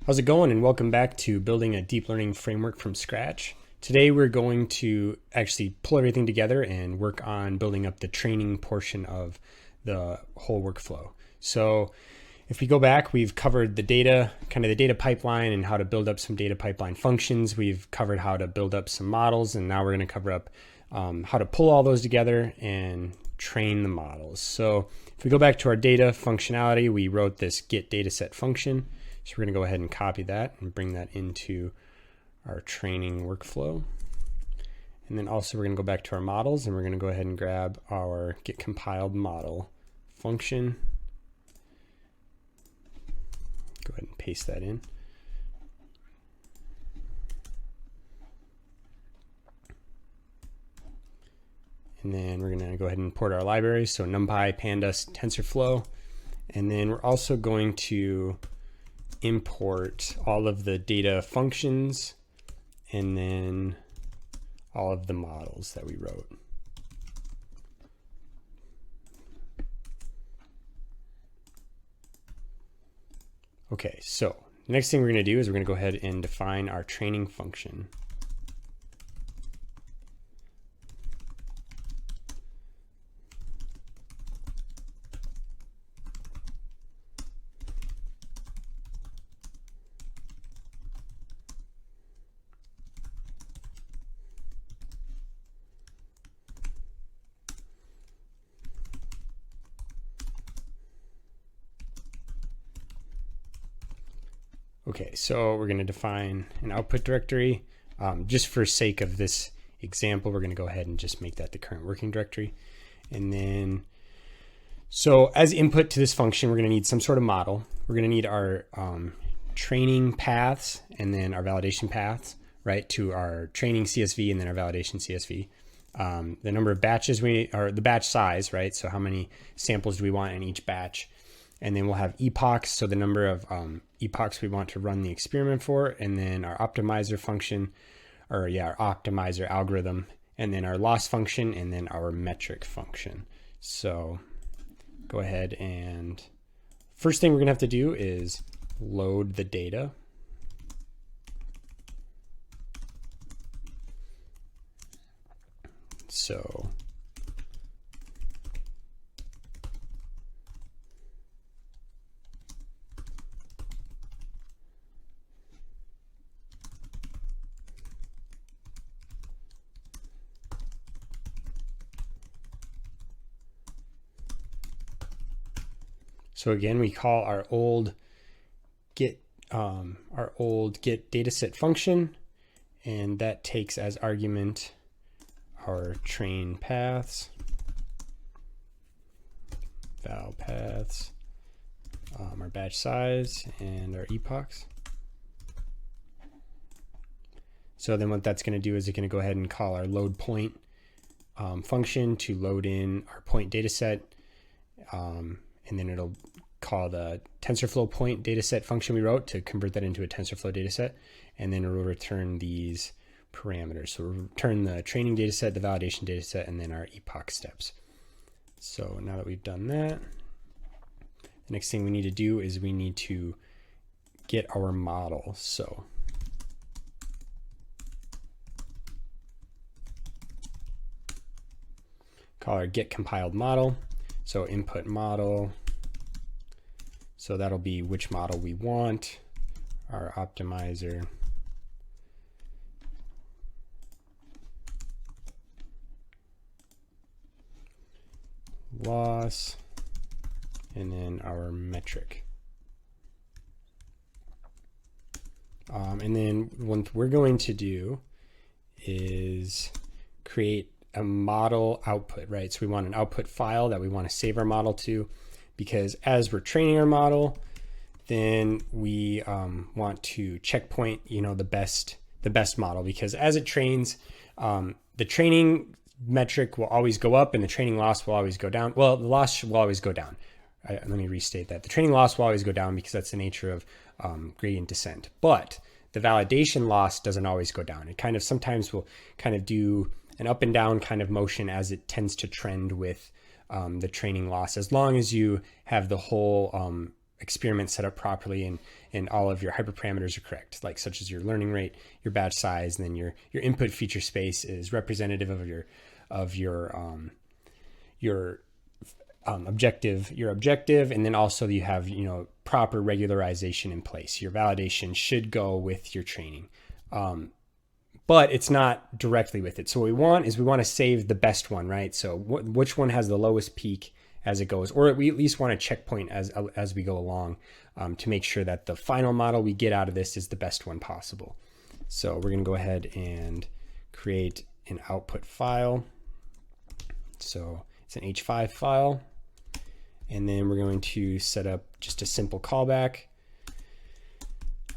How's it going, and welcome back to building a deep learning framework from scratch. Today we're going to actually pull everything together and work on building up the training portion of the whole workflow. So if we go back, we've covered the data, kind of the data pipeline and how to build up some data pipeline functions. We've covered how to build up some models, and now we're going to cover up how to pull all those together and train the models. So if we go back to our data functionality, we wrote this get dataset function. So we're going to go ahead and copy that and bring that into our training workflow. And then also we're going to go back to our models, and we're going to go ahead and grab our get compiled model function. Go ahead and paste that in. And then we're going to go ahead and import our libraries. So NumPy, Pandas, TensorFlow. And then we're also going to import all of the data functions and then all of the models that we wrote. Okay, so the next thing we're going to do is we're going to go ahead and define our training function. Okay, so we're going to define an output directory. Just for sake of this example, we're going to go ahead and just make that the current working directory. And then, so as input to this function, we're going to need some sort of model. We're going to need our training paths and then our validation paths, right, to our training CSV and then our validation CSV. The number of batches or the batch size, right? So how many samples do we want in each batch? And then we'll have epochs, so the number of epochs we want to run the experiment for, and then our optimizer function, our optimizer algorithm, and then our loss function, and then our metric function. So go ahead, and first thing we're gonna have to do is load the data. So again, we call our old get dataset function, and that takes as argument our train paths, val paths, our batch size, and our epochs. So then what that's going to do is it's going to go ahead and call our load point function to load in our point dataset. And then it'll call the TensorFlow point dataset function we wrote to convert that into a TensorFlow dataset. And then it'll return these parameters. So we'll return the training dataset, the validation dataset, and then our epoch steps. So now that we've done that, the next thing we need to do is we need to get our model. So call our get compiled model. So input model, so that'll be which model we want, our optimizer, loss, and then our metric. And then what we're going to do is create a model output, right? So we want an output file that we want to save our model to, because as we're training our model, then we want to checkpoint, the best model, because as it trains, the training metric will always go up and the training loss will always go down. Well, the loss will always go down. Let me restate that. The training loss will always go down because that's the nature of gradient descent. But the validation loss doesn't always go down. It kind of sometimes will kind of do an up and down kind of motion as it tends to trend with the training loss, as long as you have the whole experiment set up properly and all of your hyperparameters are correct, like such as your learning rate, your batch size, and then your input feature space is representative of your objective, and then also you have proper regularization in place. Your validation should go with your training, but it's not directly with it. So what we want to save the best one, right? So which one has the lowest peak as it goes, or we at least want a checkpoint as we go along, to make sure that the final model we get out of this is the best one possible. So we're going to go ahead and create an output file. So it's an H5 file. And then we're going to set up just a simple callback.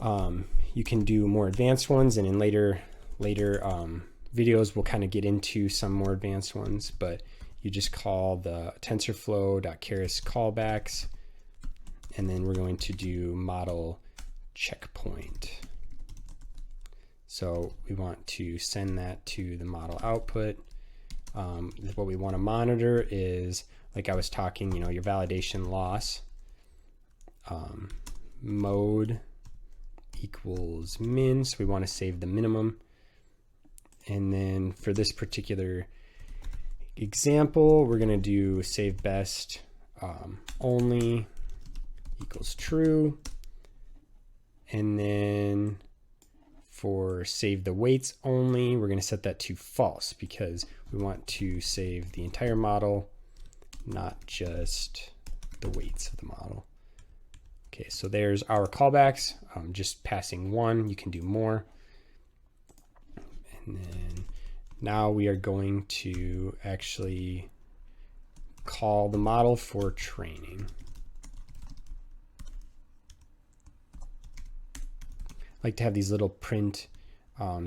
You can do more advanced ones, and in later videos we'll kind of get into some more advanced ones, but you just call the TensorFlow.keras callbacks, and then we're going to do model checkpoint. So we want to send that to the model output. What we want to monitor is, like I was talking, your validation loss, mode equals min. So we want to save the minimum. And then for this particular example, we're going to do save best only equals true. And then for save the weights only, we're going to set that to false, because we want to save the entire model, not just the weights of the model. Okay, so there's our callbacks, just passing one. You can do more. And then now we are going to actually call the model for training. I like to have these little print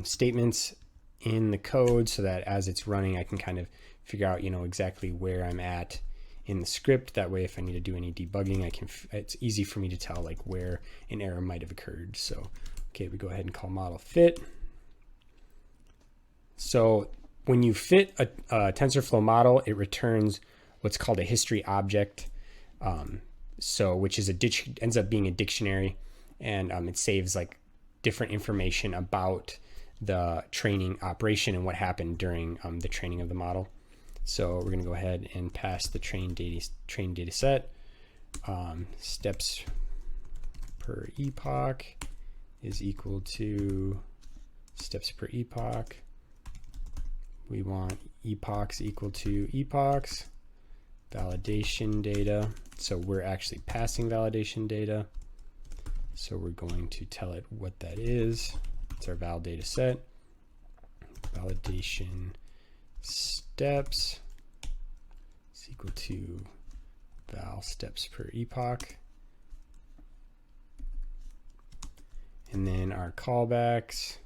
statements in the code so that as it's running, I can kind of figure out, exactly where I'm at in the script. That way, if I need to do any debugging, it's easy for me to tell like where an error might have occurred. So, okay, we go ahead and call model fit. So when you fit a TensorFlow model, it returns what's called a history object. Which is ends up being a dictionary, and it saves like different information about the training operation and what happened during the training of the model. So we're going to go ahead and pass the train data set. Steps per epoch is equal to steps per epoch. We want epochs equal to epochs. Validation data. So we're actually passing validation data. So we're going to tell it what that is. It's our val data set. Validation steps is equal to val steps per epoch. And then our callbacks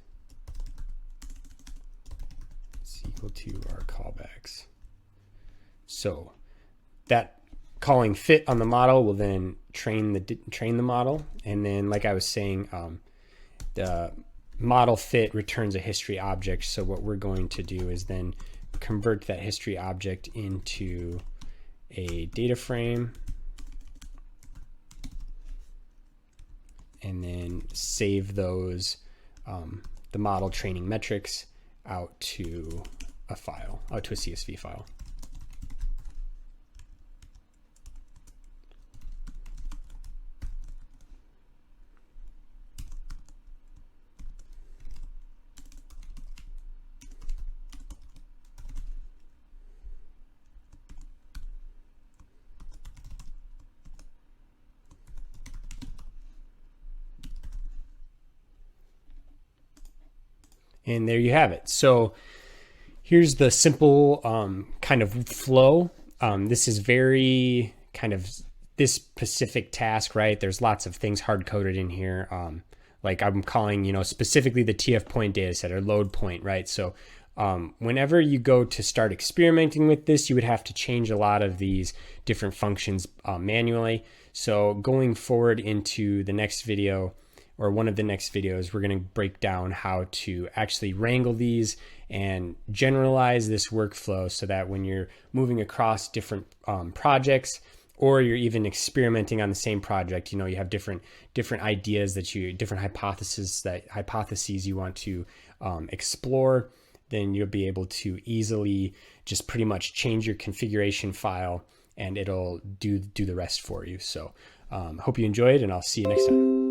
is equal to our callbacks. So that calling fit on the model will then train the model, and then like I was saying, the model fit returns a history object. So what we're going to do is then convert that history object into a data frame, and then save those the model training metrics out to a file, out to a CSV file. And there you have it. So here's the simple kind of flow. This is very kind of this specific task, right? There's lots of things hard coded in here. Like I'm calling, specifically the TF point data set or load point, right? So whenever you go to start experimenting with this, you would have to change a lot of these different functions manually. So going forward into the next video, or one of the next videos, we're going to break down how to actually wrangle these and generalize this workflow so that when you're moving across different projects, or you're even experimenting on the same project, you have different ideas different hypotheses you want to explore, then you'll be able to easily just pretty much change your configuration file and it'll do the rest for you. So hope you enjoyed, and I'll see you next time.